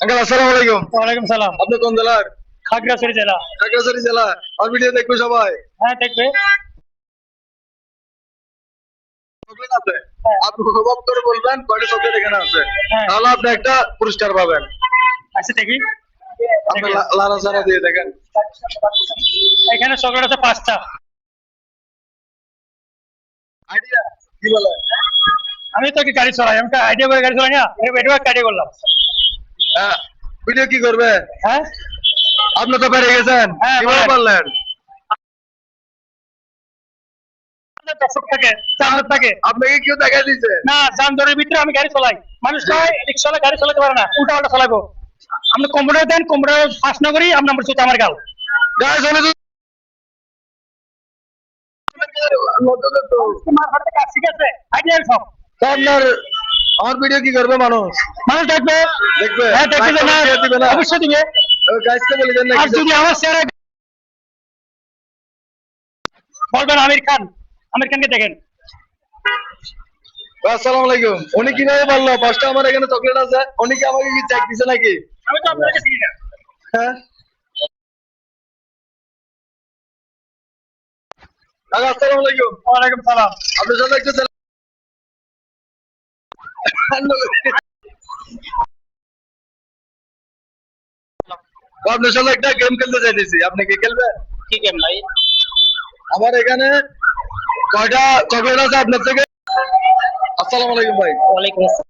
Uncle अस्सलाम वालेकुम। ওয়ালাইকুম সালাম। আপনি কোন জেলার? খাগড়াছড়ি জেলা। খাগড়াছড়ি জেলা। আর ভিডিও দেখবো সবাই। হ্যাঁ, দেখবে। চকলেট আছে। আপনি অনুভব করে বলবেন কয়টা চকলেট এখানে আছে। হ্যাঁ। তাহলে আপনি একটা পুরস্কার পাবেন। আচ্ছা, দেখি। আপনি লারা সারা দিয়ে দেখেন। এখানে চকলেট আছে 5টা। আইডিয়া কি বলে? আমি তো কি গাড়ি চালাই, আমি আইডিয়া করে গাড়ি চালাই না, এটা আইডিয়া করলাম। হ্যাঁ, ভিডিও কি করবে? হ্যাঁ আপনি তো পেরে গেছেন। হ্যাঁ, কিভাবে পারলেন? দর্শক থাকে, চাঁদ থাকে। আপনাকে কেউ দেখা দিয়েছে? না, যানজটের ভিতরে আমি গাড়ি চালাই। মানুষ কয় রিক্সাওয়ালা গাড়ি চালাতে পারে না, উল্টা পাল্টা চালাবো। আপনি কম্পিউটার দেন, কম্পিউটার পাস না করি আপনার নাম্বার হচ্ছে আমার গাল। গায়ে শোনে তো। তোমার হাত থেকে ঠিক আছে, আইডিয়া সব। তা আপনার আমার ভিডিও কি করবে মানুষ? মানুষ দেখবে। দেখবে? হ্যাঁ, দেখবে যে না, দিবে না? অবশ্যই দিবে। গাইসকে বলে দেন আর নাকি? যদি আমার চেহারা বলবেন আমির খান, আমির খানকে দেখেন। আসসালামু আলাইকুম। উনি কিভাবে বললো পাঁচটা আমার এখানে চকলেট আছে? উনি কি আমাকে কি চেক দিছে নাকি? আমি তো আপনাকে চিনি না। হ্যাঁ। আসসালামু আলাইকুম। ওয়ালাইকুম সালাম। আপনার সাথে একটু আপনার সাথে একটা গেম খেলতে চাইতেছি। আপনি কি খেলবেন? কি গেম ভাই? আমার এখানে কয়টা চকলেট আছে আপনার থেকে? আসসালামু আলাইকুম ভাই। ওয়ালাইকুম আসসালাম।